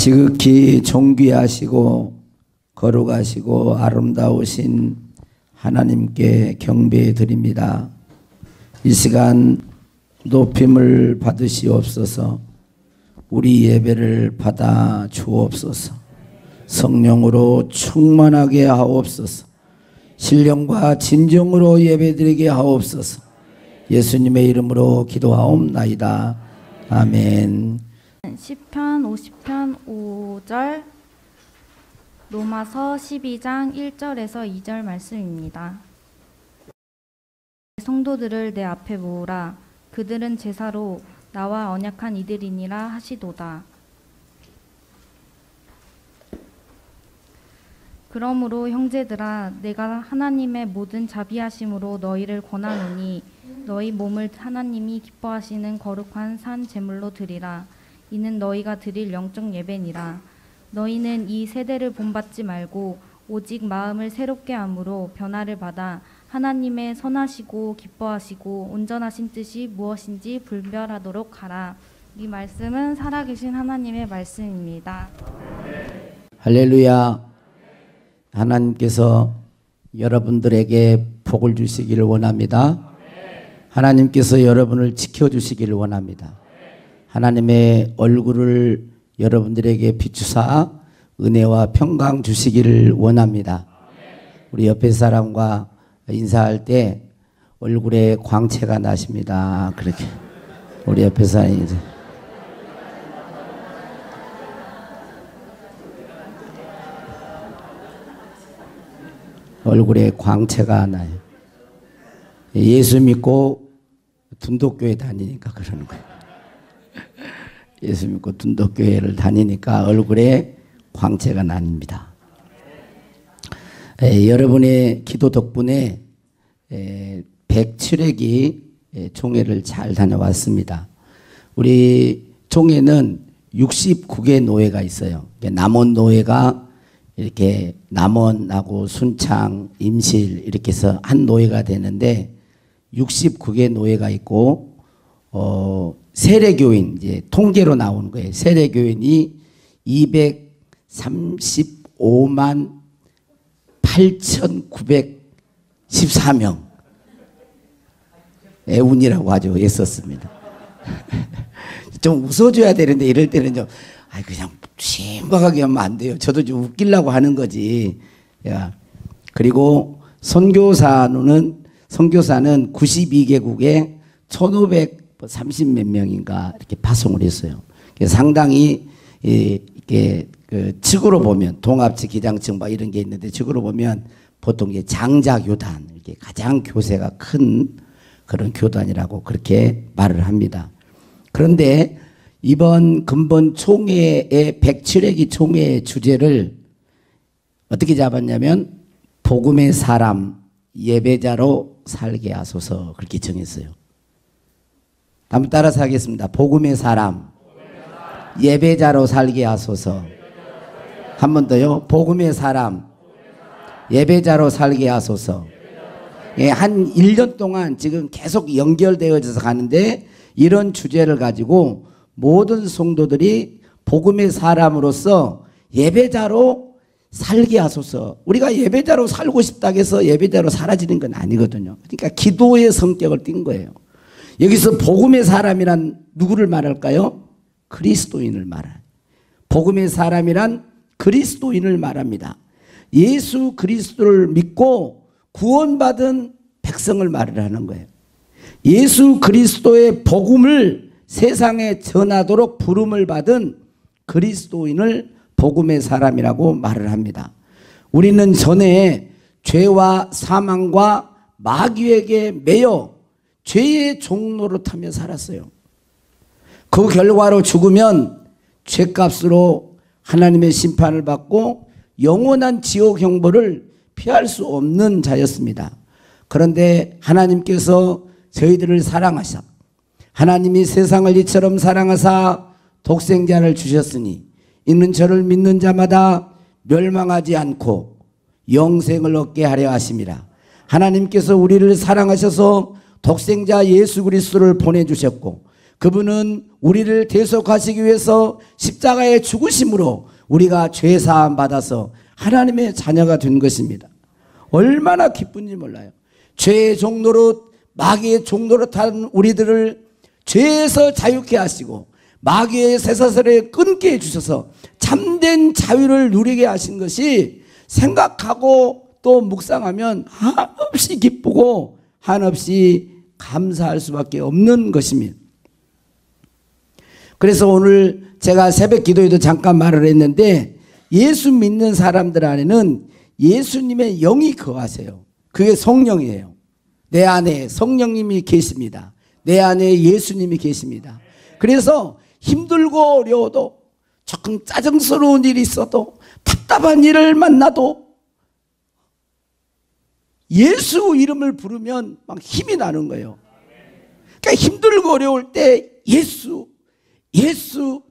지극히 존귀하시고 거룩하시고 아름다우신 하나님께 경배 드립니다. 이 시간 높임을 받으시옵소서. 우리 예배를 받아 주옵소서. 성령으로 충만하게 하옵소서. 신령과 진정으로 예배드리게 하옵소서. 예수님의 이름으로 기도하옵나이다. 아멘. 시편 50편 5절, 로마서 12장 1절에서 2절 말씀입니다. 성도들을 내 앞에 모으라. 그들은 제사로 나와 언약한 이들이니라 하시도다. 그러므로 형제들아, 내가 하나님의 모든 자비하심으로 너희를 권하노니 너희 몸을 하나님이 기뻐하시는 거룩한 산 제물로 드리라. 이는 너희가 드릴 영적 예배니라. 너희는 이 세대를 본받지 말고 오직 마음을 새롭게 함으로 변화를 받아 하나님의 선하시고 기뻐하시고 온전하신 뜻이 무엇인지 분별하도록 하라. 이 말씀은 살아계신 하나님의 말씀입니다. 할렐루야. 하나님께서 여러분들에게 복을 주시기를 원합니다. 하나님께서 여러분을 지켜주시기를 원합니다. 하나님의 얼굴을 여러분들에게 비추사 은혜와 평강 주시기를 원합니다. 우리 옆에 사람과 인사할 때 얼굴에 광채가 나십니다. 그렇게 우리 옆에 사람이 이제 얼굴에 광채가 나요. 예수 믿고 둔독교회 다니니까 그러는 거예요. 예수 믿고 둔독교회를 다니니까 얼굴에 광채가 납니다. 여러분의 기도 덕분에 107회기 총회를 잘 다녀왔습니다. 우리 총회는 69개 노회가 있어요. 남원 노회가 이렇게 남원하고 순창, 임실 이렇게 해서 한 노회가 되는데 69개 노회가 있고 세례교인 이제 통계로 나오는 거예요. 세례교인이 235만 8,914명. 애운이라고 하죠. 했었습니다. 좀 웃어줘야 되는데 이럴 때는 좀 그냥 심각하게 하면 안 돼요. 저도 좀 웃기려고 하는 거지. 그리고 선교사는 92개국에 1,530 몇 명인가 이렇게 파송을 했어요. 상당히 이게 그 측으로 보면 동합측, 기장측 뭐 이런 게 있는데 측으로 보면 보통 이게 장자교단 이렇게 가장 교세가 큰 그런 교단이라고 그렇게 말을 합니다. 그런데 이번 근본 총회의 107회기 총회의 주제를 어떻게 잡았냐면 복음의 사람 예배자로 살게 하소서 그렇게 정했어요. 한번 따라서 하겠습니다. 복음의 사람 예배자로 살게 하소서. 한 번 더요. 복음의 사람 예배자로 살게 하소서. 한 1년 동안 지금 계속 연결되어져서 가는데 이런 주제를 가지고 모든 성도들이 복음의 사람으로서 예배자로 살게 하소서. 우리가 예배자로 살고 싶다고 해서 예배자로 사라지는 건 아니거든요. 그러니까 기도의 성격을 띈 거예요. 여기서 복음의 사람이란 누구를 말할까요? 그리스도인을 말해요. 복음의 사람이란 그리스도인을 말합니다. 예수 그리스도를 믿고 구원받은 백성을 말을 하는 거예요. 예수 그리스도의 복음을 세상에 전하도록 부름을 받은 그리스도인을 복음의 사람이라고 말을 합니다. 우리는 전에 죄와 사망과 마귀에게 매여 죄의 종노릇하며 살았어요. 그 결과로 죽으면 죄값으로 하나님의 심판을 받고 영원한 지옥 형벌을 피할 수 없는 자였습니다. 그런데 하나님께서 저희들을 사랑하사 하나님이 세상을 이처럼 사랑하사 독생자를 주셨으니 이는 저를 믿는 자마다 멸망하지 않고 영생을 얻게 하려 하심이라. 하나님께서 우리를 사랑하셔서 독생자 예수 그리스도를 보내주셨고 그분은 우리를 대속하시기 위해서 십자가의 죽으심으로 우리가 죄사함 받아서 하나님의 자녀가 된 것입니다. 얼마나 기쁜지 몰라요. 죄의 종로로, 마귀의 종로로 탄 우리들을 죄에서 자유케 하시고 마귀의 쇠사슬에 끊게 해주셔서 참된 자유를 누리게 하신 것이 생각하고 또 묵상하면 한없이 기쁘고 한없이 감사할 수밖에 없는 것입니다. 그래서 오늘 제가 새벽 기도에도 잠깐 말을 했는데, 예수 믿는 사람들 안에는 예수님의 영이 거하세요. 그게 성령이에요. 내 안에 성령님이 계십니다. 내 안에 예수님이 계십니다. 그래서 힘들고 어려워도, 조금 짜증스러운 일이 있어도, 답답한 일을 만나도 예수 이름을 부르면 막 힘이 나는 거예요. 그러니까 힘들고 어려울 때 예수, 예수,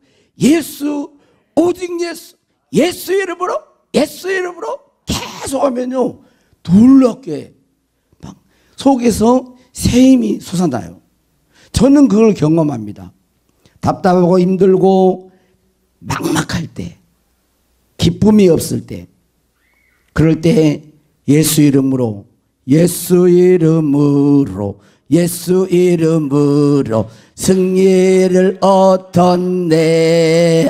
예수, 오직 예수, 예수 이름으로, 예수 이름으로 계속 하면요, 놀랍게 막 속에서 새 힘이 솟아나요. 저는 그걸 경험합니다. 답답하고 힘들고 막막할 때, 기쁨이 없을 때, 그럴 때 예수 이름으로, 예수 이름으로, 예수 이름으로 승리를 얻었네.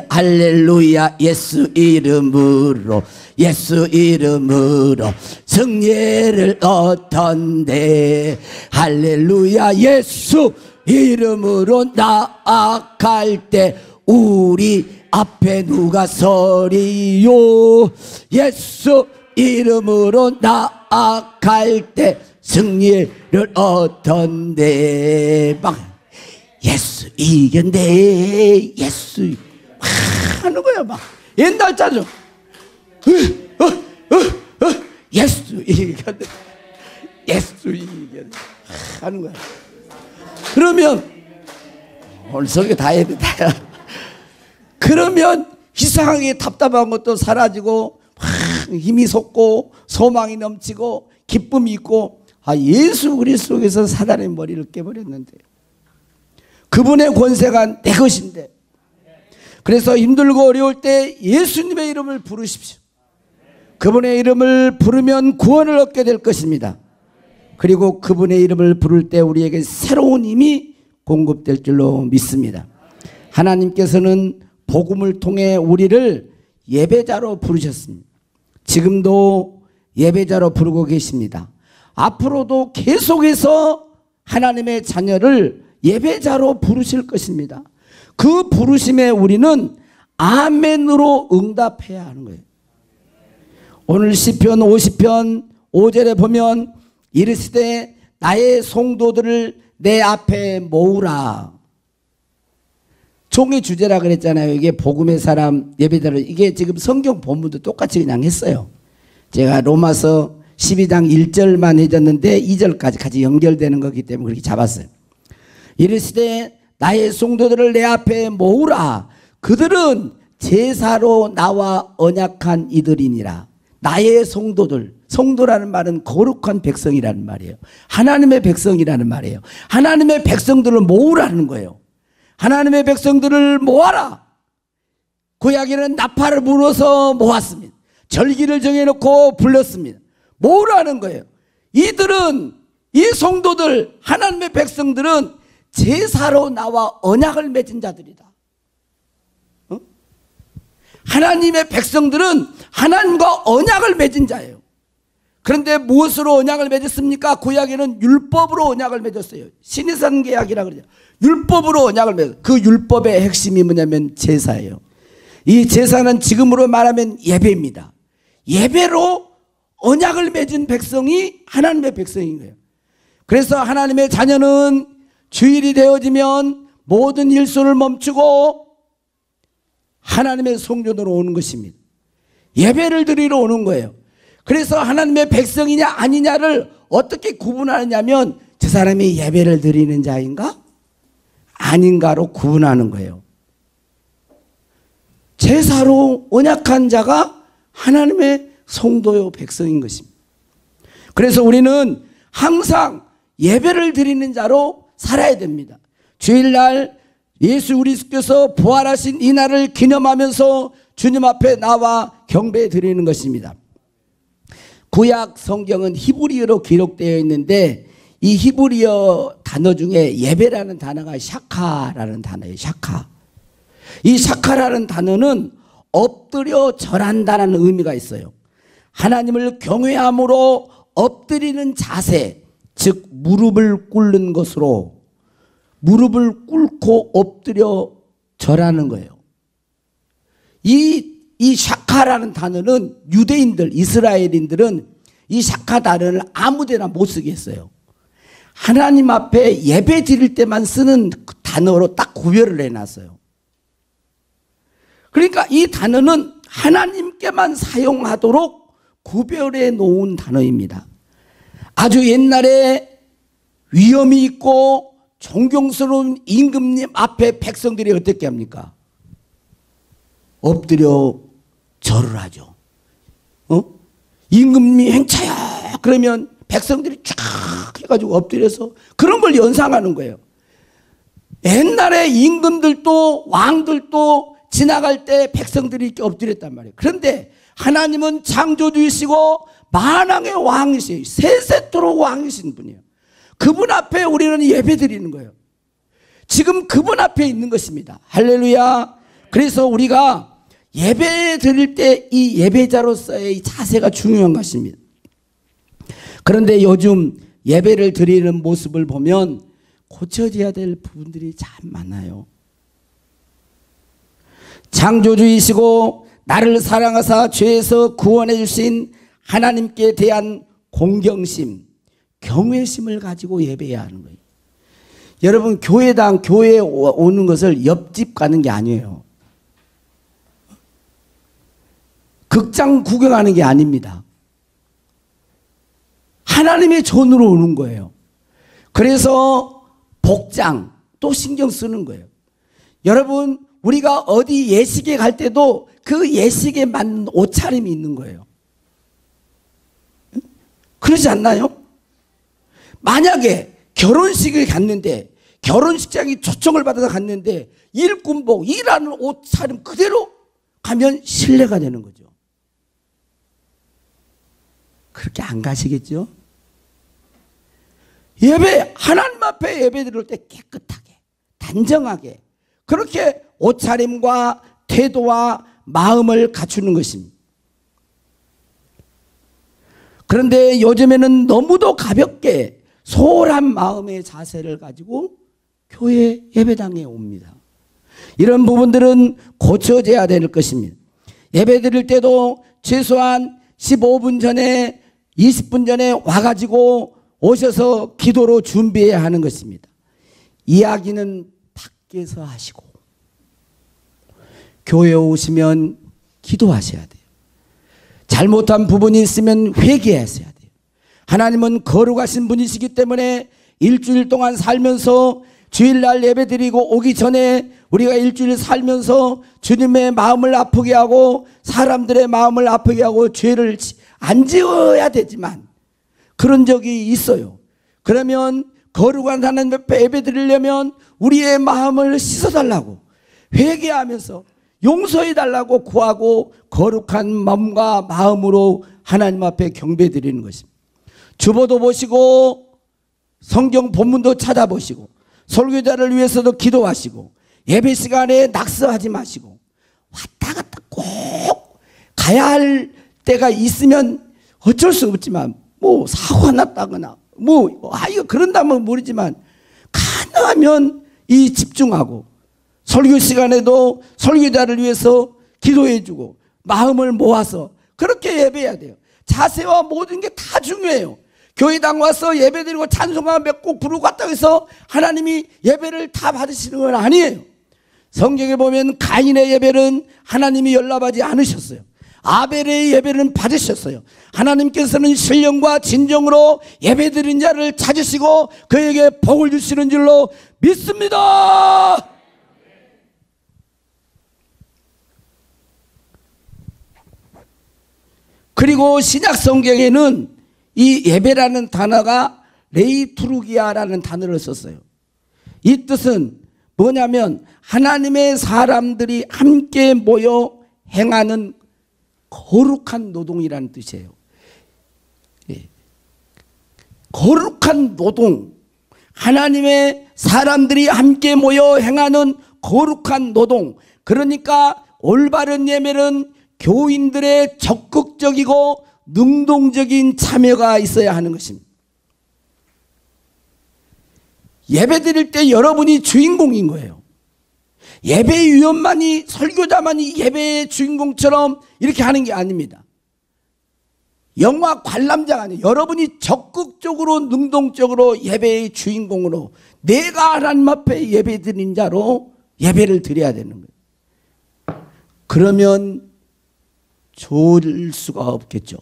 할렐루야. 예수 이름으로, 예수 이름으로 승리를 얻었네. 할렐루야. 예수 이름으로 나아갈 때 우리 앞에 누가 서리요. 예수 이름으로 나아갈 때 승리를 얻었네. 막 예수 이겼네, 예수 하는 거야. 막 옛날 짜죠. 예수 이겼네, 예수 이겼네 하는 거야. 그러면 오늘 설교 다 해야 된다. 그러면 이상하게 답답한 것도 사라지고 힘이 솟고 소망이 넘치고 기쁨이 있고, 예수 그리스도께서 사단의 머리를 깨버렸는데 그분의 권세가 내 것인데, 그래서 힘들고 어려울 때 예수님의 이름을 부르십시오. 그분의 이름을 부르면 구원을 얻게 될 것입니다. 그리고 그분의 이름을 부를 때 우리에게 새로운 힘이 공급될 줄로 믿습니다. 하나님께서는 복음을 통해 우리를 예배자로 부르셨습니다. 지금도 예배자로 부르고 계십니다. 앞으로도 계속해서 하나님의 자녀를 예배자로 부르실 것입니다. 그 부르심에 우리는 아멘으로 응답해야 하는 거예요. 오늘 시편 50편 5절에 보면 이르시되 나의 성도들을 내 앞에 모으라. 종의 주제라 그랬잖아요. 이게 복음의 사람 예배자를, 이게 지금 성경 본문도 똑같이 그냥 했어요. 제가 로마서 12장 1절만 해줬는데 2절까지 같이 연결되는 거기 때문에 그렇게 잡았어요. 이르시되 나의 성도들을 내 앞에 모으라. 그들은 제사로 나와 언약한 이들이니라. 나의 성도들, 성도라는 말은 거룩한 백성이라는 말이에요. 하나님의 백성이라는 말이에요. 하나님의 백성들을 모으라는 거예요. 하나님의 백성들을 모아라. 구약에는 나팔을 불어서 모았습니다. 절기를 정해놓고 불렀습니다. 모으라는 거예요. 이들은, 이 성도들, 하나님의 백성들은 제사로 나와 언약을 맺은 자들이다. 하나님의 백성들은 하나님과 언약을 맺은 자예요. 그런데 무엇으로 언약을 맺었습니까? 구약에는 율법으로 언약을 맺었어요. 신해산 계약이라 그러죠. 율법으로 언약을 맺었어요. 그 율법의 핵심이 뭐냐면 제사예요. 이 제사는 지금으로 말하면 예배입니다. 예배로 언약을 맺은 백성이 하나님의 백성인 거예요. 그래서 하나님의 자녀는 주일이 되어지면 모든 일손을 멈추고 하나님의 성전으로 오는 것입니다. 예배를 드리러 오는 거예요. 그래서 하나님의 백성이냐 아니냐를 어떻게 구분하느냐면 저 사람이 예배를 드리는 자인가 아닌가로 구분하는 거예요. 제사로 언약한 자가 하나님의 성도요 백성인 것입니다. 그래서 우리는 항상 예배를 드리는 자로 살아야 됩니다. 주일날 예수 그리스도께서 부활하신 이 날을 기념하면서 주님 앞에 나와 경배 드리는 것입니다. 구약 성경은 히브리어로 기록되어 있는데 이 히브리어 단어 중에 예배라는 단어가 샤카라는 단어예요. 샤카. 이 샤카라는 단어는 엎드려 절한다는 의미가 있어요. 하나님을 경외함으로 엎드리는 자세, 즉 무릎을 꿇는 것으로 무릎을 꿇고 엎드려 절하는 거예요. 이 샤카라는 단어는 유대인들, 이스라엘인들은 이 샤카 단어를 아무데나 못 쓰게 했어요. 하나님 앞에 예배 드릴 때만 쓰는 단어로 딱 구별을 해놨어요. 그러니까 이 단어는 하나님께만 사용하도록 구별해 놓은 단어입니다. 아주 옛날에 위엄이 있고 존경스러운 임금님 앞에 백성들이 어떻게 합니까? 엎드려 절을 하죠. 임금님이 행차야 그러면 백성들이 쫙 해가지고 엎드려서 그런 걸 연상하는 거예요. 옛날에 임금들도 왕들도 지나갈 때 백성들이 이렇게 엎드렸단 말이에요. 그런데 하나님은 창조주이시고 만왕의 왕이세요. 세세토록 왕이신 분이에요. 그분 앞에 우리는 예배 드리는 거예요. 지금 그분 앞에 있는 것입니다. 할렐루야. 그래서 우리가 예배 드릴 때 이 예배자로서의 이 자세가 중요한 것입니다. 그런데 요즘 예배를 드리는 모습을 보면 고쳐져야 될 부분들이 참 많아요. 창조주이시고 나를 사랑하사 죄에서 구원해 주신 하나님께 대한 공경심, 경외심을 가지고 예배해야 하는 거예요. 여러분 교회에 오는 것을 옆집 가는 게 아니에요. 극장 구경하는 게 아닙니다. 하나님의 전으로 오는 거예요. 그래서 복장 또 신경 쓰는 거예요. 여러분 우리가 어디 예식에 갈 때도 그 예식에 맞는 옷차림이 있는 거예요. 그러지 않나요? 만약에 결혼식을 갔는데 결혼식장이 초청을 받아서 갔는데 일꾼복 일하는 옷차림 그대로 가면 신뢰가 되는 거죠. 그렇게 안 가시겠죠? 예배, 하나님 앞에 예배 드릴 때 깨끗하게, 단정하게 그렇게 옷차림과 태도와 마음을 갖추는 것입니다. 그런데 요즘에는 너무도 가볍게 소홀한 마음의 자세를 가지고 교회 예배당에 옵니다. 이런 부분들은 고쳐져야 될 것입니다. 예배 드릴 때도 최소한 15분 전에 20분 전에 와가지고 오셔서 기도로 준비해야 하는 것입니다. 이야기는 밖에서 하시고 교회에 오시면 기도하셔야 돼요. 잘못한 부분이 있으면 회개하셔야 돼요. 하나님은 거룩하신 분이시기 때문에 일주일 동안 살면서 주일날 예배드리고 오기 전에 우리가 일주일 살면서 주님의 마음을 아프게 하고 사람들의 마음을 아프게 하고 죄를 안 지어야 되지만 그런 적이 있어요. 그러면 거룩한 하나님 앞에 예배드리려면 우리의 마음을 씻어달라고 회개하면서 용서해달라고 구하고 거룩한 마음과 마음으로 하나님 앞에 경배드리는 것입니다. 주보도 보시고 성경 본문도 찾아보시고 설교자를 위해서도 기도하시고 예배 시간에 낙서하지 마시고 왔다 갔다 꼭 가야 할 때가 있으면 어쩔 수 없지만 뭐 사고가 났다거나 이거 그런다면 모르지만 가능하면 이 집중하고 설교 시간에도 설교자를 위해서 기도해주고 마음을 모아서 그렇게 예배해야 돼요. 자세와 모든 게 다 중요해요. 교회당 와서 예배드리고 찬송가 몇 곡 부르고 갔다고 해서 하나님이 예배를 다 받으시는 건 아니에요. 성경에 보면 가인의 예배는 하나님이 연락하지 않으셨어요. 아벨의 예배는 받으셨어요. 하나님께서는 신령과 진정으로 예배드린 자를 찾으시고 그에게 복을 주시는 줄로 믿습니다. 그리고 신약 성경에는 이 예배라는 단어가 레이투르기아라는 단어를 썼어요. 이 뜻은 뭐냐면 하나님의 사람들이 함께 모여 행하는 거룩한 노동이라는 뜻이에요. 예. 거룩한 노동, 하나님의 사람들이 함께 모여 행하는 거룩한 노동. 그러니까 올바른 예배는 교인들의 적극적이고 능동적인 참여가 있어야 하는 것입니다. 예배 드릴 때 여러분이 주인공인 거예요. 예배위원만이, 설교자만이 예배의 주인공처럼 이렇게 하는 게 아닙니다. 영화 관람자가 아니에요. 여러분이 적극적으로 능동적으로 예배의 주인공으로, 내가 하나님 앞에 예배 드린 자로 예배를 드려야 되는 거예요. 그러면 좋을 수가 없겠죠.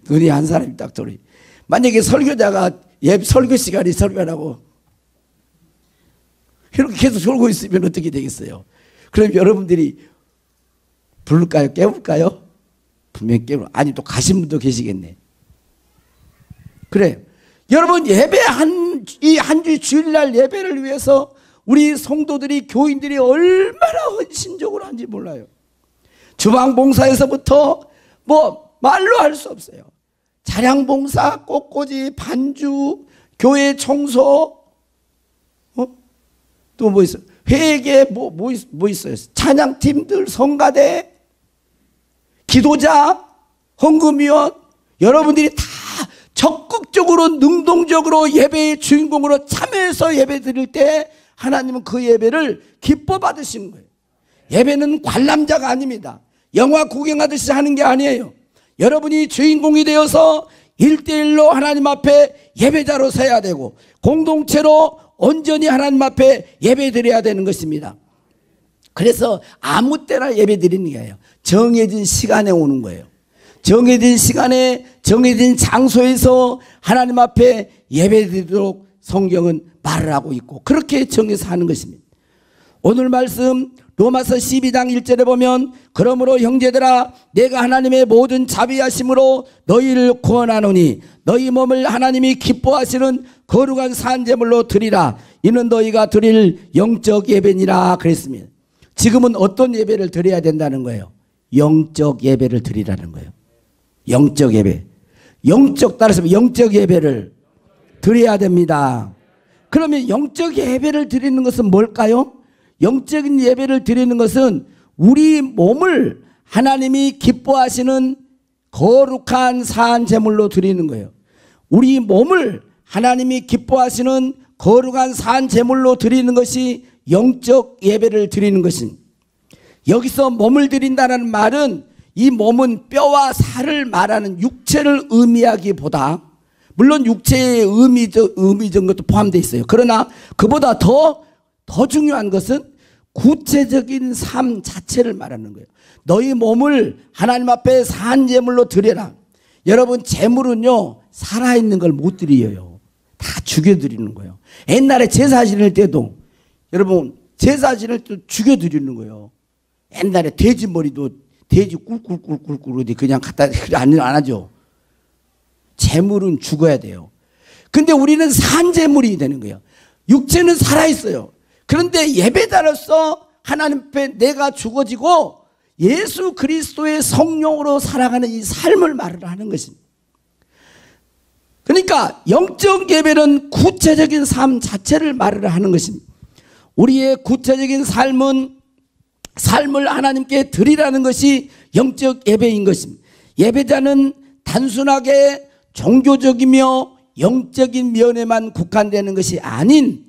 눈이 한 사람이 딱 돌이. 만약에 설교자가 설교 시간에 설교하라고 이렇게 계속 졸고 있으면 어떻게 되겠어요? 그럼 여러분들이 부를까요? 깨울까요? 분명히 깨울. 아니, 또 가신 분도 계시겠네. 그래. 여러분, 예배 이 한 주 주일날 예배를 위해서 우리 성도들이, 교인들이 얼마나 헌신적으로 하는지 몰라요. 주방봉사에서부터 말로 할 수 없어요. 차량봉사, 꽃꽂이, 반주, 교회 청소, 또 뭐 있어요? 회계, 뭐 있어요? 찬양팀들, 성가대, 기도자, 헌금위원, 여러분들이 다 적극적으로, 능동적으로 예배의 주인공으로 참여해서 예배 드릴 때 하나님은 그 예배를 기뻐 받으시는 거예요. 예배는 관람자가 아닙니다. 영화 구경하듯이 하는 게 아니에요. 여러분이 주인공이 되어서 1대1로 하나님 앞에 예배자로 서야 되고, 공동체로 온전히 하나님 앞에 예배 드려야 되는 것입니다. 그래서 아무 때나 예배 드리는 게 아니에요. 정해진 시간에 오는 거예요. 정해진 시간에, 정해진 장소에서 하나님 앞에 예배 드리도록 성경은 말을 하고 있고, 그렇게 정해서 하는 것입니다. 오늘 말씀 로마서 12장 1절에 보면, 그러므로 형제들아, 내가 하나님의 모든 자비하심으로 너희를 구원하노니 너희 몸을 하나님이 기뻐하시는 거룩한 산제물로 드리라. 이는 너희가 드릴 영적 예배니라 그랬습니다. 지금은 어떤 예배를 드려야 된다는 거예요? 영적 예배를 드리라는 거예요. 영적 예배. 따라서 영적 예배를 드려야 됩니다. 그러면 영적 예배를 드리는 것은 뭘까요? 영적인 예배를 드리는 것은 우리 몸을 하나님이 기뻐하시는 거룩한 산제물로 드리는 거예요. 우리 몸을 하나님이 기뻐하시는 거룩한 산제물로 드리는 것이 영적 예배를 드리는 것입니다. 여기서 몸을 드린다는 말은, 이 몸은 뼈와 살을 말하는 육체를 의미하기보다, 물론 육체의 의미적인 것도 포함되어 있어요. 그러나 그보다 더 중요한 것은 구체적인 삶 자체를 말하는 거예요. 너희 몸을 하나님 앞에 산제물로 드려라. 여러분, 제물은요, 살아있는 걸 못 드려요. 다 죽여드리는 거예요. 옛날에 제사 지낼 때도, 여러분, 제사 지낼 때 죽여드리는 거예요. 옛날에 돼지 머리도 돼지 꿀꿀꿀꿀꿀 그냥 갖다 안 하죠. 제물은 죽어야 돼요. 근데 우리는 산제물이 되는 거예요. 육체는 살아있어요. 그런데 예배자로서 하나님 앞에 내가 죽어지고 예수 그리스도의 성령으로 살아가는 이 삶을 말을 하는 것입니다. 그러니까 영적 예배는 구체적인 삶 자체를 말을 하는 것입니다. 우리의 구체적인 삶을 하나님께 드리라는 것이 영적 예배인 것입니다. 예배자는 단순하게 종교적이며 영적인 면에만 국한되는 것이 아닌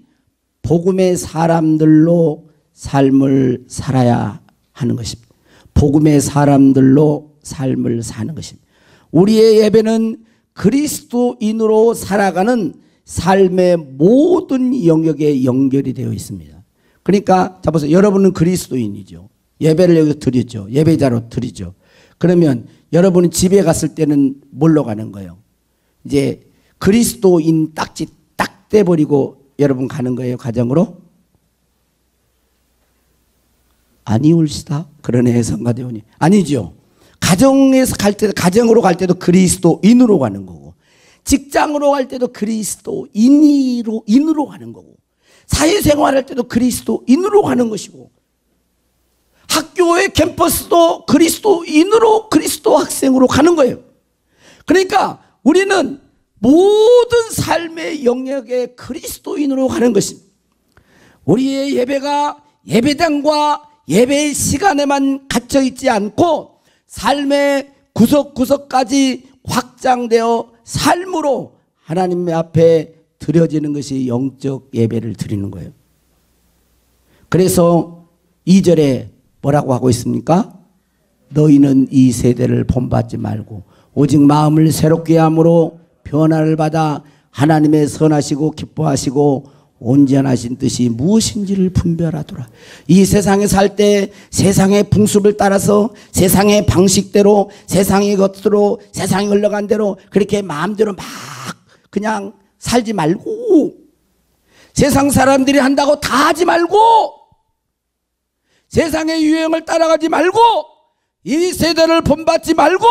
복음의 사람들로 삶을 살아야 하는 것입니다. 복음의 사람들로 삶을 사는 것입니다. 우리의 예배는 그리스도인으로 살아가는 삶의 모든 영역에 연결이 되어 있습니다. 그러니까 자 보세요. 여러분은 그리스도인이죠. 예배를 여기서 드리죠. 예배자로 드리죠. 그러면 여러분은 집에 갔을 때는 뭘로 가는 거예요? 이제 그리스도인 딱지 딱 떼버리고 여러분 가는 거예요, 가정으로? 아니올시다. 그러네, 성가대원이. 아니죠. 가정에서 갈 때도, 가정으로 갈 때도 그리스도인으로 가는 거고, 직장으로 갈 때도 그리스도인으로 가는 거고, 사회생활할 때도 그리스도인으로 가는 것이고, 학교의 캠퍼스도 그리스도인으로, 그리스도 학생으로 가는 거예요. 그러니까 우리는 모든 삶의 영역에 그리스도인으로 가는 것입니다. 우리의 예배가 예배당과 예배의 시간에만 갇혀 있지 않고 삶의 구석구석까지 확장되어 삶으로 하나님 앞에 드려지는 것이 영적 예배를 드리는 거예요. 그래서 2절에 뭐라고 하고 있습니까? 너희는 이 세대를 본받지 말고 오직 마음을 새롭게 함으로 변화를 받아 하나님의 선하시고 기뻐하시고 온전하신 뜻이 무엇인지를 분별하더라. 이 세상에 살 때 세상의 풍습을 따라서 세상의 방식대로 세상의 것으로 세상이 흘러간 대로 그렇게 마음대로 막 그냥 살지 말고, 세상 사람들이 한다고 다 하지 말고, 세상의 유행을 따라가지 말고, 이 세대를 본받지 말고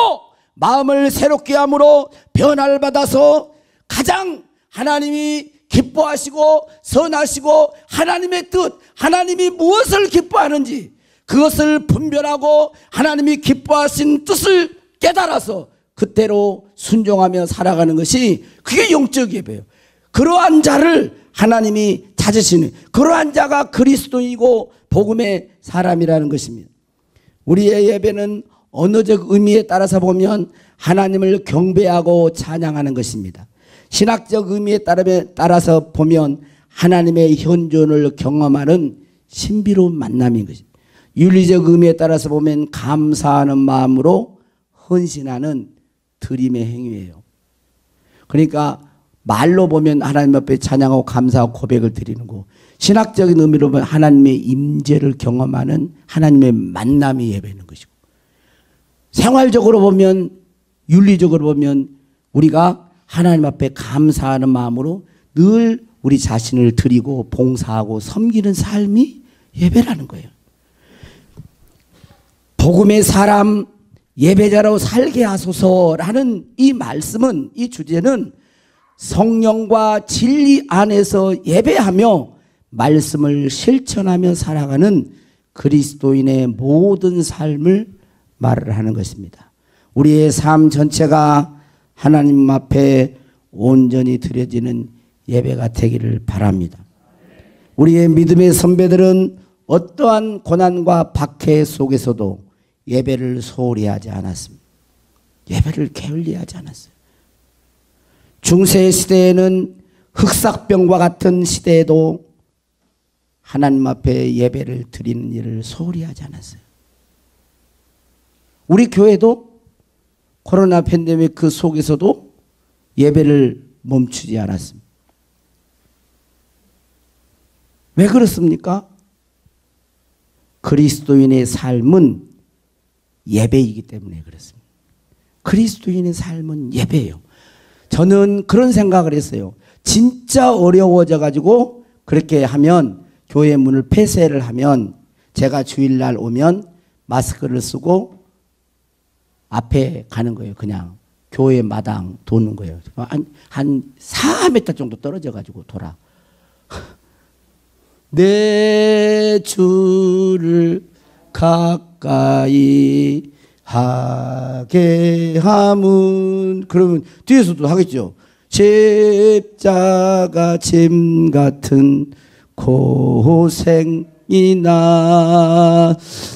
마음을 새롭게 함으로 변화를 받아서 가장 하나님이 기뻐하시고 선하시고 하나님의 뜻, 하나님이 무엇을 기뻐하는지 그것을 분별하고 하나님이 기뻐하신 뜻을 깨달아서 그때로 순종하며 살아가는 것이, 그게 영적 예배예요. 그러한 자를 하나님이 찾으시는, 그러한 자가 그리스도이고 복음의 사람이라는 것입니다. 우리의 예배는 언어적 의미에 따라서 보면 하나님을 경배하고 찬양하는 것입니다. 신학적 의미에 따라서 보면 하나님의 현존을 경험하는 신비로운 만남인 것입니다. 윤리적 의미에 따라서 보면 감사하는 마음으로 헌신하는 드림의 행위예요. 그러니까 말로 보면 하나님 앞에 찬양하고 감사하고 고백을 드리는 거, 신학적인 의미로 보면 하나님의 임재를 경험하는 하나님의 만남이 예배는 것이고, 생활적으로 보면, 윤리적으로 보면 우리가 하나님 앞에 감사하는 마음으로 늘 우리 자신을 드리고 봉사하고 섬기는 삶이 예배라는 거예요. 복음의 사람 예배자로 살게 하소서라는 이 말씀은, 이 주제는 성령과 진리 안에서 예배하며 말씀을 실천하며 살아가는 그리스도인의 모든 삶을 말을 하는 것입니다. 우리의 삶 전체가 하나님 앞에 온전히 드려지는 예배가 되기를 바랍니다. 우리의 믿음의 선배들은 어떠한 고난과 박해 속에서도 예배를 소홀히 하지 않았습니다. 예배를 게을리하지 않았어요. 중세 시대에는 흑사병과 같은 시대에도 하나님 앞에 예배를 드리는 일을 소홀히 하지 않았어요. 우리 교회도 코로나 팬데믹 그 속에서도 예배를 멈추지 않았습니다. 왜 그렇습니까? 그리스도인의 삶은 예배이기 때문에 그렇습니다. 그리스도인의 삶은 예배예요. 저는 그런 생각을 했어요. 진짜 어려워져 가지고 그렇게 하면, 교회 문을 폐쇄를 하면, 제가 주일날 오면 마스크를 쓰고 앞에 가는 거예요. 그냥 교회 마당 도는 거예요. 한 4m 정도 떨어져 가지고 돌아. 내 주를 가까이 하게 함은, 그러면 뒤에서도 하겠죠. 십자가 짐 같은 고생이나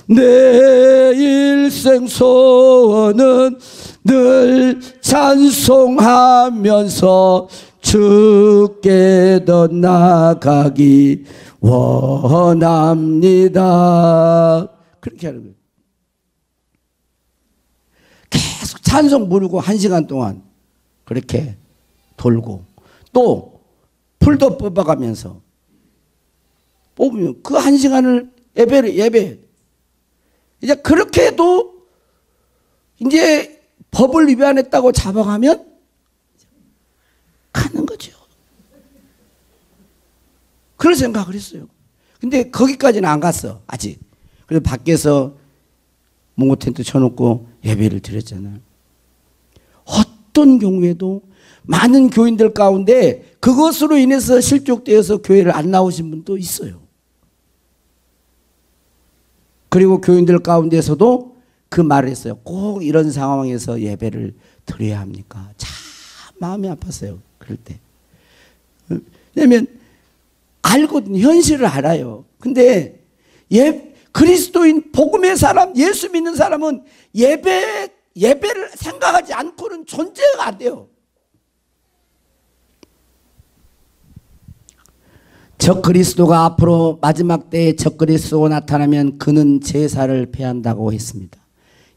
내 일생 소원은 늘 찬송하면서 주께 더 나아가기 원합니다. 그렇게 하는 거예요. 계속 찬송 부르고 1시간 동안 그렇게 돌고, 또 풀도 뽑아가면서 뽑으면 그 1시간을 예배. 이제 그렇게 해도 이제 법을 위반했다고 잡아가면 가는 거죠. 그런 생각을 했어요. 근데 거기까지는 안 갔어, 아직. 그래서 밖에서 몽고 텐트 쳐놓고 예배를 드렸잖아요. 어떤 경우에도 많은 교인들 가운데 그것으로 인해서 실족되어서 교회를 안 나오신 분도 있어요. 그리고 교인들 가운데서도 그 말을 했어요. 꼭 이런 상황에서 예배를 드려야 합니까? 참 마음이 아팠어요. 그럴 때. 왜냐면 알거든요. 현실을 알아요. 근데 그리스도인 복음의 사람, 예수 믿는 사람은 예배를 생각하지 않고는 존재가 안 돼요. 적그리스도가 앞으로 마지막 때에 적그리스도가 나타나면 그는 제사를 폐한다고 했습니다.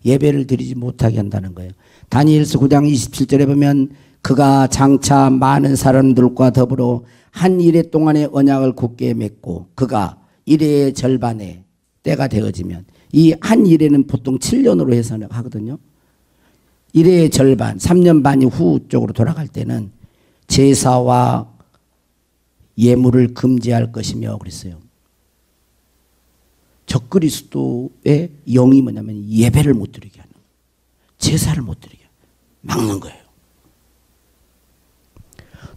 예배를 드리지 못하게 한다는 거예요. 다니엘서 9장 27절에 보면 그가 장차 많은 사람들과 더불어 한 일해 동안의 언약을 굳게 맺고 그가 일해의 절반에 때가 되어지면, 이 한 일해는 보통 7년으로 해서 하거든요. 일해의 절반, 3년 반이 후 쪽으로 돌아갈 때는 제사와 예물을 금지할 것이며 그랬어요. 적그리스도의 영이 뭐냐면 예배를 못 드리게 하는 거예요. 제사를 못 드리게 막는 거예요.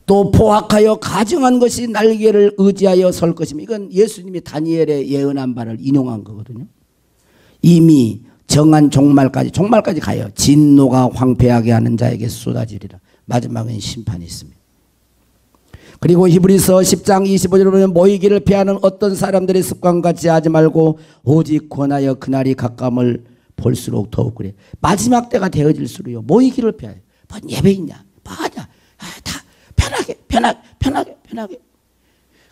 또 포악하여 가증한 것이 날개를 의지하여 설 것이며, 이건 예수님이 다니엘의 예언한 바를 인용한 거거든요. 이미 정한 종말까지 가요. 진노가 황폐하게 하는 자에게 쏟아지리라. 마지막엔 심판이 있습니다. 그리고 히브리서 10장 25절에 보면 모이기를 피하는 어떤 사람들의 습관같이 하지 말고 오직 권하여 그날이 가까움을 볼수록 더욱 그래. 마지막 때가 되어질수록요, 모이기를 피하여. 뭐 예배 있냐, 뭐하냐, 다 편하게.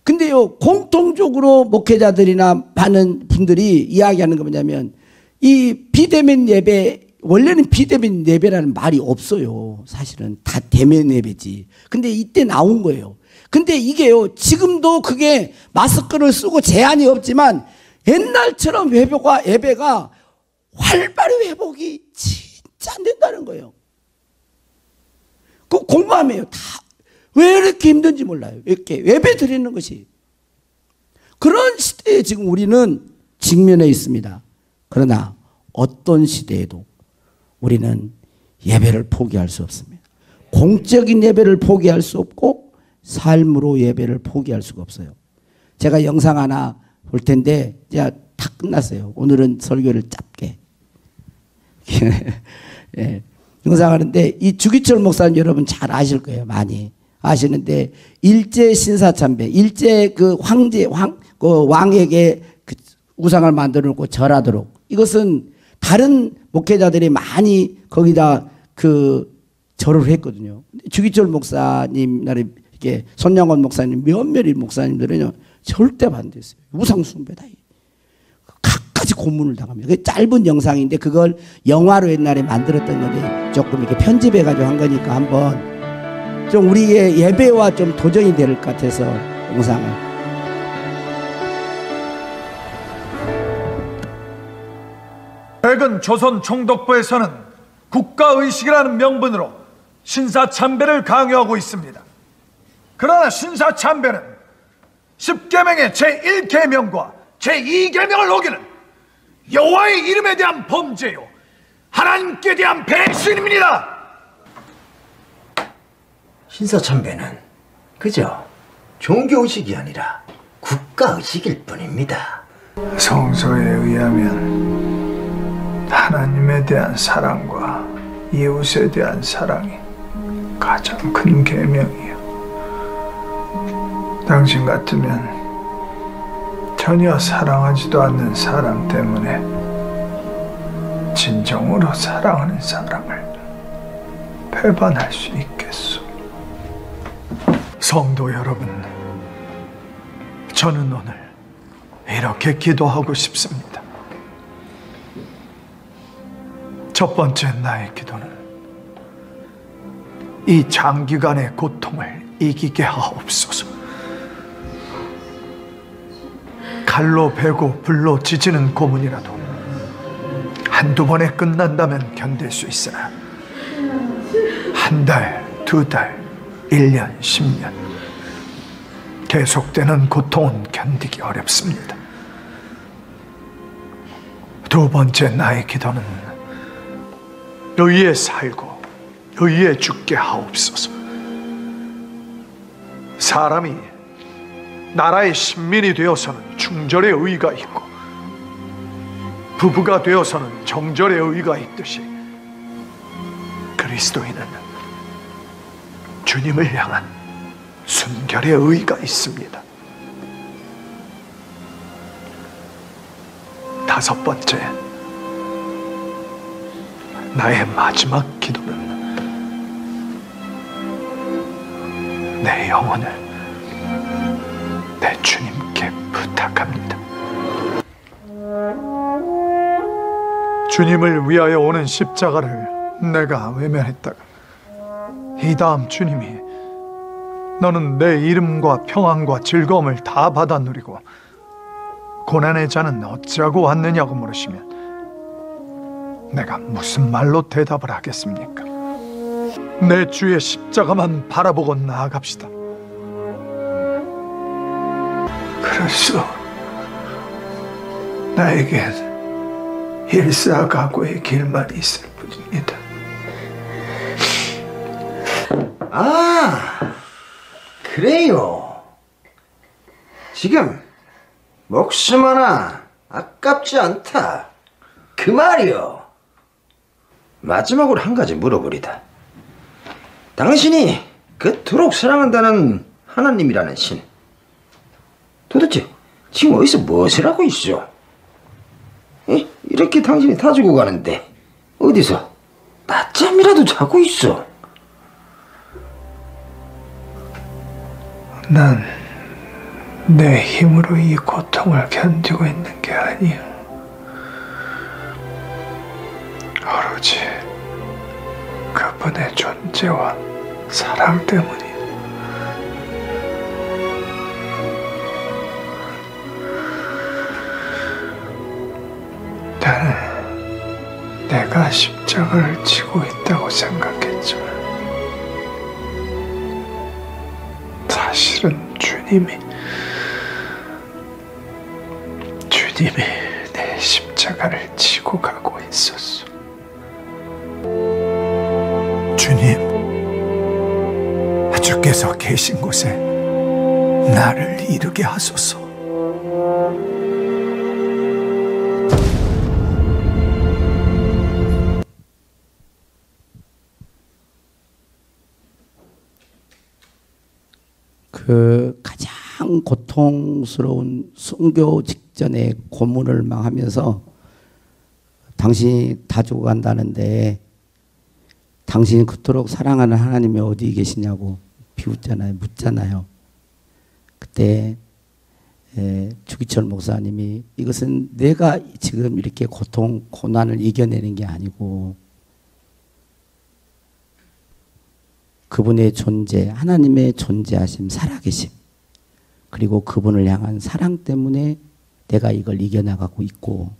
근데요, 공통적으로 목회자들이나 많은 분들이 이야기하는 거 뭐냐면, 이 비대면 예배, 원래는 비대면 예배라는 말이 없어요. 사실은 다 대면 예배지. 근데 이때 나온 거예요. 근데 이게요, 지금도 그게 마스크를 쓰고 제한이 없지만 옛날처럼 예배가 활발히 회복이 진짜 안 된다는 거예요. 그 공감해요. 다 왜 이렇게 힘든지 몰라요. 이렇게 예배 드리는 것이. 그런 시대에 지금 우리는 직면해 있습니다. 그러나 어떤 시대에도 우리는 예배를 포기할 수 없습니다. 공적인 예배를 포기할 수 없고 삶으로 예배를 포기할 수가 없어요. 제가 영상 하나 볼 텐데 이제 다 끝났어요. 오늘은 설교를 짧게. 예, 영상 하는데 이 주기철 목사님 여러분 잘 아실 거예요. 많이 아시는데, 일제 신사참배, 일제 그 왕에게 그 우상을 만들어 놓고 절하도록, 이것은 다른 목회자들이 많이 거기다 그 절을 했거든요. 주기철 목사님, 이렇게 손양원 목사님, 몇몇이 목사님들은요 절대 반대했어요. 우상숭배다. 각가지 고문을 당합니다. 그게 짧은 영상인데 그걸 영화로 옛날에 만들었던 건데 조금 이렇게 편집해가지고 한 거니까 한번 좀 우리의 예배와 좀 도전이 될 것 같아서 영상을. 최근 조선 총독부에서는 국가의식이라는 명분으로 신사참배를 강요하고 있습니다. 그러나 신사참배는 10계명의 제1계명과 제2계명을 어기는 여호와의 이름에 대한 범죄요, 하나님께 대한 배신입니다. 신사참배는 그저 종교의식이 아니라 국가의식일 뿐입니다. 성서에 의하면 하나님에 대한 사랑과 이웃에 대한 사랑이 가장 큰 계명이요, 당신 같으면 전혀 사랑하지도 않는 사람 때문에 진정으로 사랑하는 사람을 배반할 수 있겠소? 성도 여러분, 저는 오늘 이렇게 기도하고 싶습니다. 첫 번째 나의 기도는 이 장기간의 고통을 이기게 하옵소서. 칼로 베고 불로 지지는 고문이라도 한두 번에 끝난다면 견딜 수 있으나 한 달, 두 달, 1년, 10년 계속되는 고통은 견디기 어렵습니다. 두 번째 나의 기도는 의에 살고 의에 죽게 하옵소서. 사람이 나라의 신민이 되어서는 충절의 의가 있고 부부가 되어서는 정절의 의가 있듯이 그리스도인은 주님을 향한 순결의 의가 있습니다. 다섯 번째, 나의 마지막 기도는 내 영혼을 내 주님께 부탁합니다. 주님을 위하여 오는 십자가를 내가 외면했다가 이 다음 주님이 너는 내 이름과 평안과 즐거움을 다 받아 누리고 고난의 자는 어찌하고 왔느냐고 물으시면 내가 무슨 말로 대답을 하겠습니까? 내 주의 십자가만 바라보고 나아갑시다. 그래서 나에겐 일사각오의 길만 있을 뿐입니다. 아, 그래요. 지금 목숨 하나 아깝지 않다, 그 말이요. 마지막으로 한 가지 물어보리다. 당신이 그토록 사랑한다는 하나님이라는 신, 도대체 지금 어디서 무엇을 하고 있어? 이렇게 당신이 다 주고 가는데 어디서 낮잠이라도 자고 있어? 난 내 힘으로 이 고통을 견디고 있는 게 아니야. 오로지 그분의 존재와 사랑 때문이야. 나는 내가 십자가를 지고 있다고 생각했지만 사실은 주님이 내 십자가를 지고 가고 있었어. 주님, 주께서 계신 곳에 나를 이르게 하소서. 그 가장 고통스러운 순교 직전에 고문을 막 하면서 당신이 다 주고 간다는데 당신이 그토록 사랑하는 하나님이 어디 계시냐고 비웃잖아요. 묻잖아요. 그때 주기철 목사님이 이것은 내가 지금 이렇게 고통, 고난을 이겨내는 게 아니고 그분의 존재, 하나님의 존재하심, 살아계심, 그리고 그분을 향한 사랑 때문에 내가 이걸 이겨나가고 있고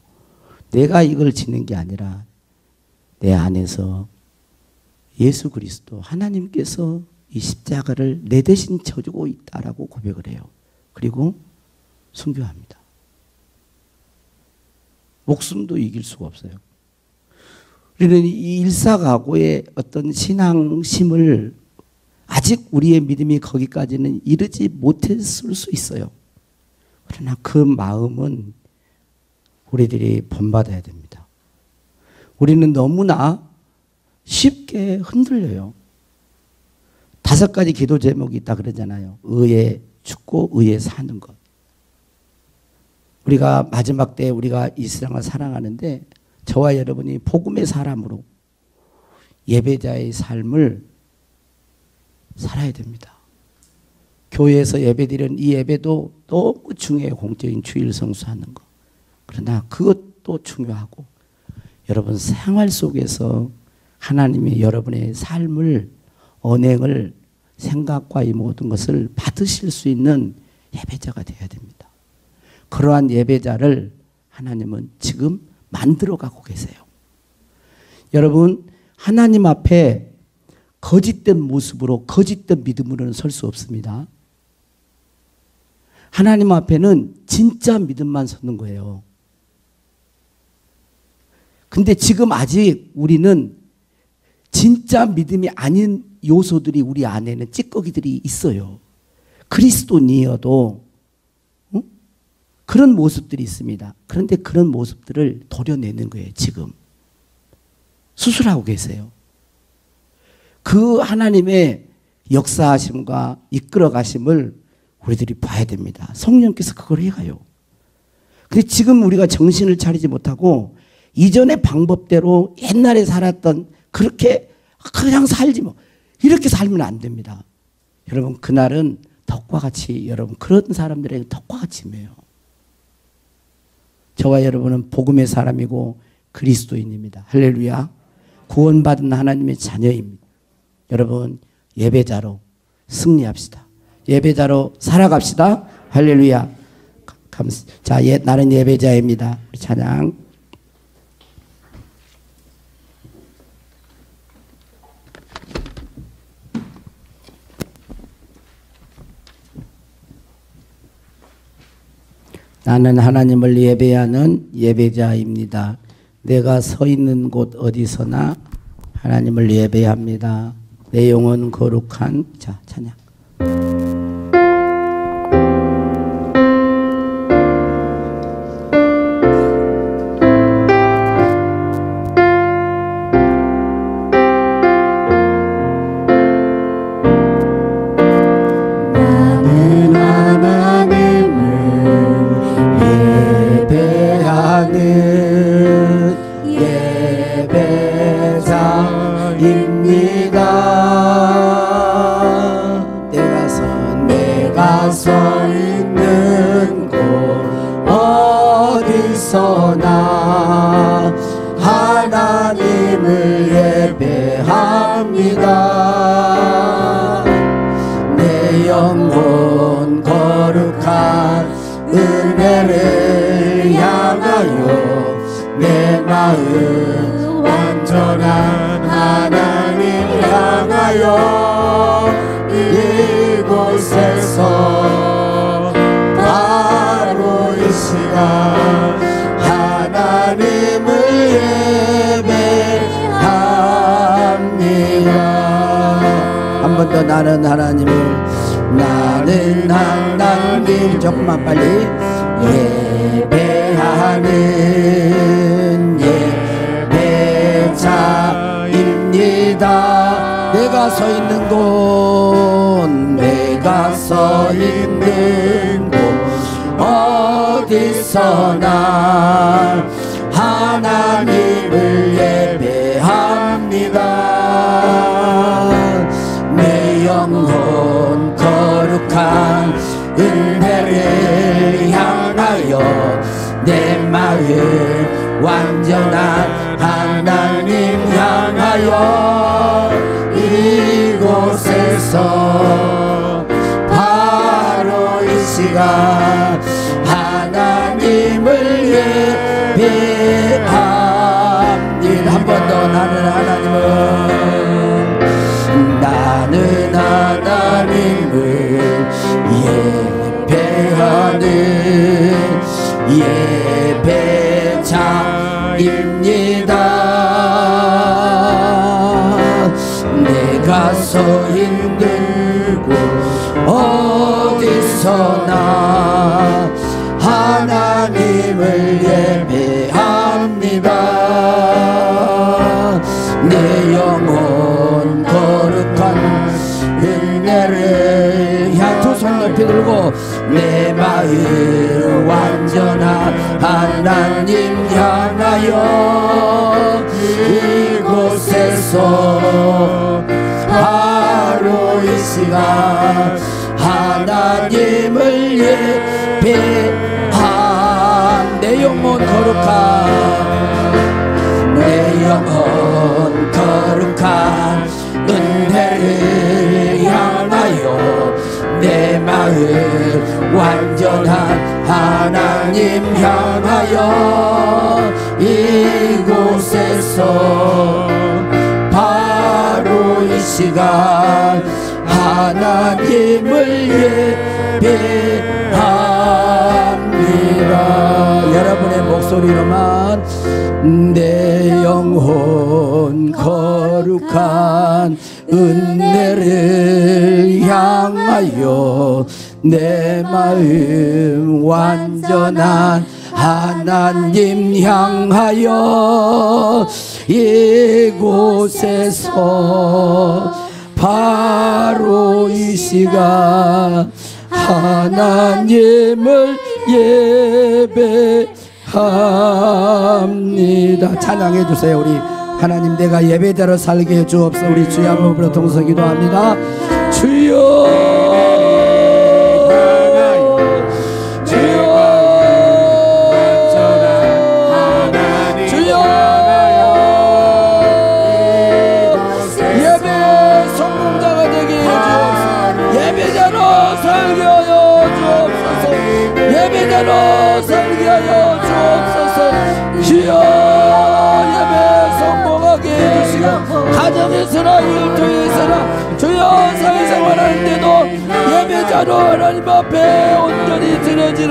내가 이걸 지는 게 아니라 내 안에서 예수 그리스도 하나님께서 이 십자가를 내 대신 져주고 있다라고 고백을 해요. 그리고 순교합니다. 목숨도 이길 수가 없어요. 우리는 이 일사각오의 어떤 신앙심을 아직 우리의 믿음이 거기까지는 이르지 못했을 수 있어요. 그러나 그 마음은 우리들이 본받아야 됩니다. 우리는 너무나 쉽게 흔들려요. 5가지 기도 제목이 있다 그러잖아요. 의에 죽고 의에 사는 것. 우리가 마지막 때 우리가 이 세상을 사랑하는데 저와 여러분이 복음의 사람으로 예배자의 삶을 살아야 됩니다. 교회에서 예배드리는 이 예배도 너무 중요해요. 공적인 주일 성수하는 거. 그러나 그것도 중요하고 여러분 생활 속에서 하나님이 여러분의 삶을 언행을 생각과 이 모든 것을 받으실 수 있는 예배자가 되어야 됩니다. 그러한 예배자를 하나님은 지금 만들어가고 계세요. 여러분 하나님 앞에 거짓된 모습으로 거짓된 믿음으로는 설 수 없습니다. 하나님 앞에는 진짜 믿음만 서는 거예요. 근데 지금 아직 우리는 진짜 믿음이 아닌 요소들이 우리 안에는 찌꺼기들이 있어요. 그리스도인이어도 그런 모습들이 있습니다. 그런데 그런 모습들을 도려내는 거예요. 지금 수술하고 계세요. 그 하나님의 역사하심과 이끌어가심을 우리들이 봐야 됩니다. 성령께서 그걸 해가요. 근데 지금 우리가 정신을 차리지 못하고 이전의 방법대로 옛날에 살았던 그렇게 그냥 살지 뭐 이렇게 살면 안 됩니다. 여러분 그날은 덕과 같이 여러분 그런 사람들에게 덕과 같이 매요. 저와 여러분은 복음의 사람이고 그리스도인입니다. 할렐루야. 구원받은 하나님의 자녀입니다. 여러분 예배자로 승리합시다. 예배자로 살아갑시다. 할렐루야. 자, 나는 예배자입니다. 찬양. 나는 하나님을 예배하는 예배자입니다. 내가 서 있는 곳 어디서나 하나님을 예배합니다. 내 영혼 거룩한 자 찬양. 나는 하나님 조금만 빨리 예배하는 예배자입니다. 내가 서 있는 곳 어디서나 하나님을 예배합니다. 영혼 거룩한 은혜를 향하여 내 마음 완전한 하나님 향하여 이곳에서 바로 이 시간 하나님을 예배합니다. 한 번 더 나는 하나님을 예배하는 예배자입니다. 내가 서 있는 곳 어디서나 하나님을 예배합니다. 내 영혼 거룩한 은혜를 향 두 손 높이 들고 내 마음 완전한 하나님 향하여 이곳에서 바로 이 시간 하나님을 예배한 내 영혼 거룩한 은혜를 향하여 내 마음 완전한 하나님 향하여 이곳에서 바로 이 시간 하나님을 예배합니다. 여러분의 목소리로만 내 내 영혼 거룩한 은혜를 향하여 내 마음 완전한 하나님 향하여 이곳에서 바로 이 시간 하나님을 예배합니다. 찬양해 주세요. 우리 하나님, 내가 예배자로 살게 해 주옵소서. 우리 주여 한번 부르 동서 기도합니다. 주여 예배자로 살게 하여 주옵소서. 주여 예배 성공하게 해주시고 가정에서나 일터에서나 주여 사회생활하는데도 예배자로 하나님 앞에 온전히 드려지는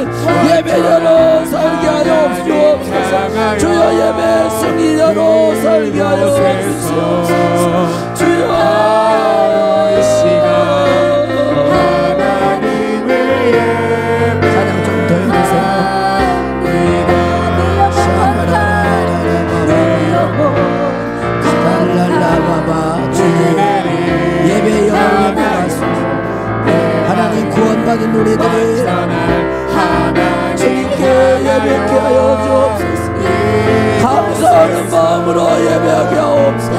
예배자로 살게 하여 주옵소서. 주여 예배 승리자로 살게 하여 주옵소서. 주여 이 시간 하나님 구원받은 우리들이 주님께 예배하게 하여 주옵소서. 감사하는 마음으로 예배하게 하옵소서.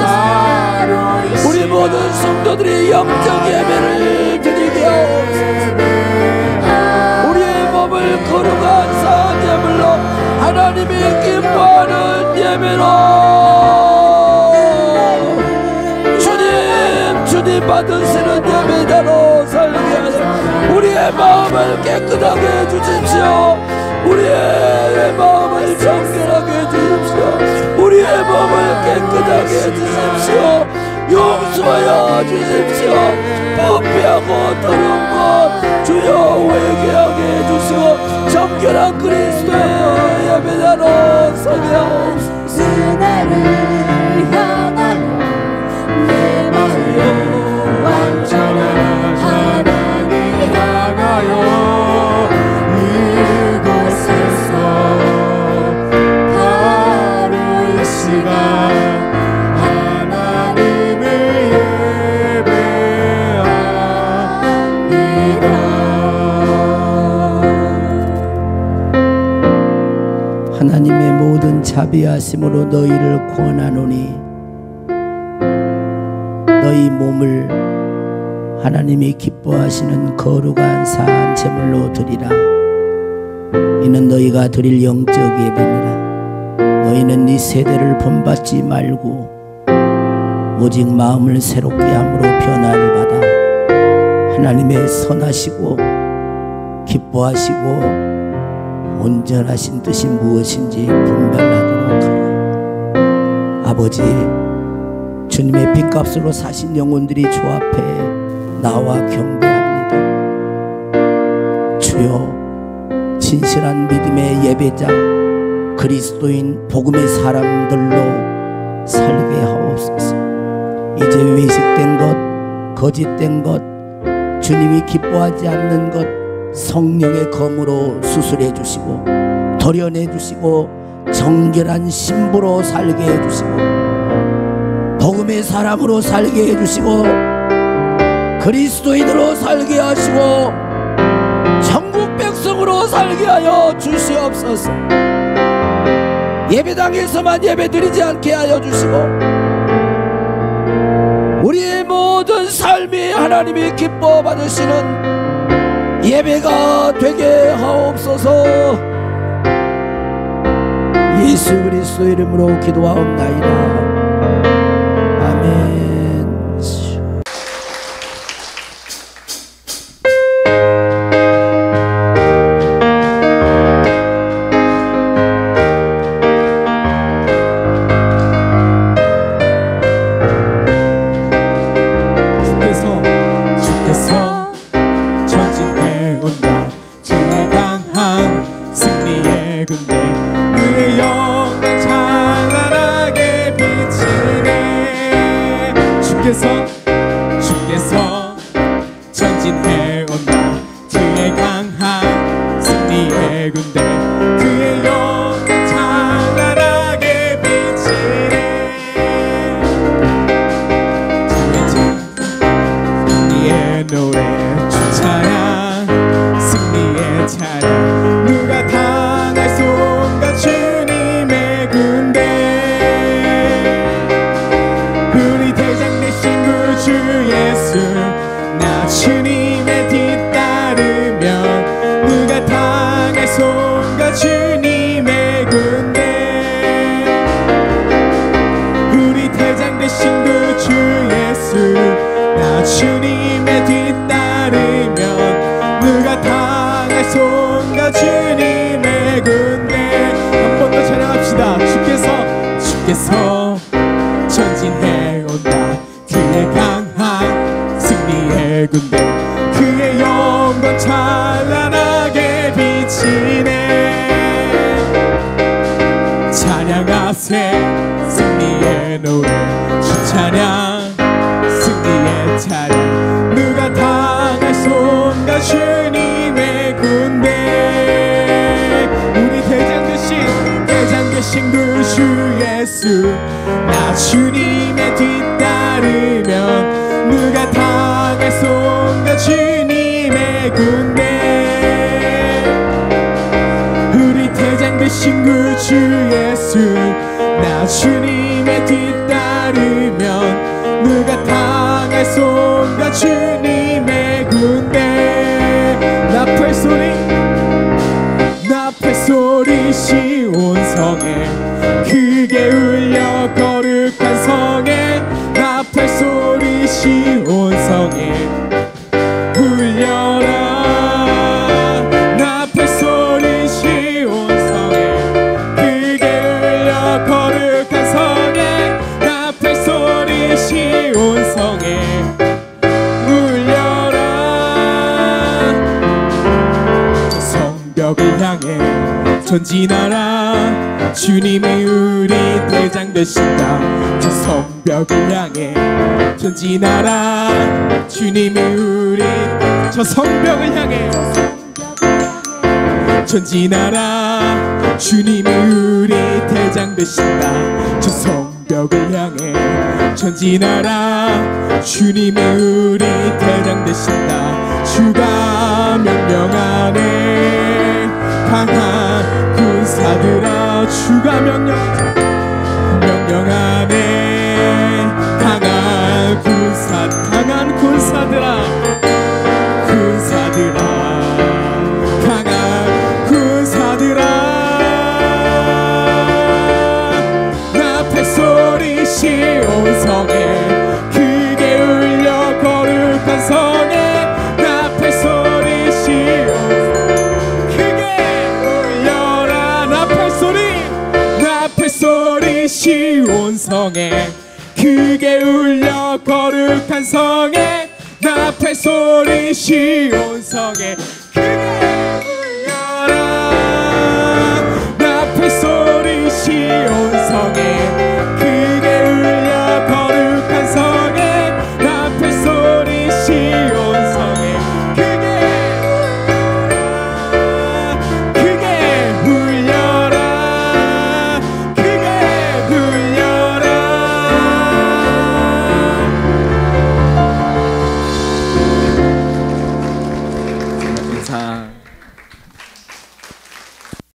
우리 모든 성도들이 영적 예배를 드리게 하옵소서. 우리의 몸을 거룩한 사제물로 하나님이 기뻐하는 예배로 주님 받으시는 예배자로 살게 하여 우리의 마음을 깨끗하게 해주십시오. 우리의 마음을 정결하게 해주십시오. 우리의 마음을 깨끗하게 해주십시오. 용서하여 주십시오. 부패하고 더러운 것 주여 회개하게 해주시고 정결한 그리스도의 예배자로 서게 하옵소서. 은혜를 향하여 내 마음을 완전한 하나님 향하여 이곳에서 바로 이 시간 하나님을 예배합니다. 하나님의 모든 자비하심으로 너희를 권하노니 너희 몸을 하나님이 기뻐하시는 거룩한 산 제물로 드리라. 이는 너희가 드릴 영적 예배니라. 너희는 이 세대를 본받지 말고 오직 마음을 새롭게 함으로 변화를 받아 하나님의 선하시고 기뻐하시고 온전하신 뜻이 무엇인지 분별하도록 하라. 아버지, 주님의 핏값으로 사신 영혼들이 주 앞에 나와 경배합니다. 주여, 진실한 믿음의 예배자 그리스도인 복음의 사람들로 살게 하옵소서. 이제 외식된 것, 거짓된 것, 주님이 기뻐하지 않는 것 성령의 검으로 수술해 주시고 도려내 주시고 정결한 신부로 살게 해 주시고 복음의 사람으로 살게 해주시고 그리스도인으로 살게 하시고 천국 백성으로 살게 하여 주시옵소서. 예배당에서만 예배드리지 않게 하여 주시고 우리의 모든 삶이 하나님이 기뻐 받으시는 예배가 되게 하옵소서. 예수 그리스도 이름으로 기도하옵나이다. 아멘. 주께서 전진해 온다. 주의 강한 승리의 군대 그의 영광 찬란하게 되신 그 주 예수 나 주님의 뒤따르면 누가 당할손가 주님의 군대 한 번 더 찬양합시다. 주께서 전진해 온다. 그의 강한 승리의 군대 그의 영광 찬란하게 비치네. 찬양하세 승리의 노래 주 찬양 승리의 찬양 누가 당할손가 주님의 군대 우리 대장 되신 그 주 예수 나 주님의 뒤따르면 누가 당할손가 주님의 군대 우리 대장 되신 그 주 예수 나 주님의 뒤따르면 누가 당할손가 주님의 군대 나팔소리 시온성에 크게 울려 거룩한 성에 나팔소리 시온성에 울려라. 나팔소리 시온성에 크게 울려 거룩한 성에 나팔소리 시온성에 울려라. 저 성벽을 향해 전진하라. 주님이 우리 대장 되신다. 저 성벽을 향해 전진하라. 주님이 우리 저 성벽을 향해 전진하라. 주님이 우리 대장 되신다. 저 성벽을 향해 전진하라. 주님이 우리 대장 되신다. 주가 명령하네 강한 군사들아. 주가 명령하네 강한 군사들아. 강한 군사들아. 나팔소리 시온성에 크게 울려 거룩한 성에 나팔소리 나팔소리 시온성에 크게 울려 거룩한 성에 나팔소리 시온성에 크게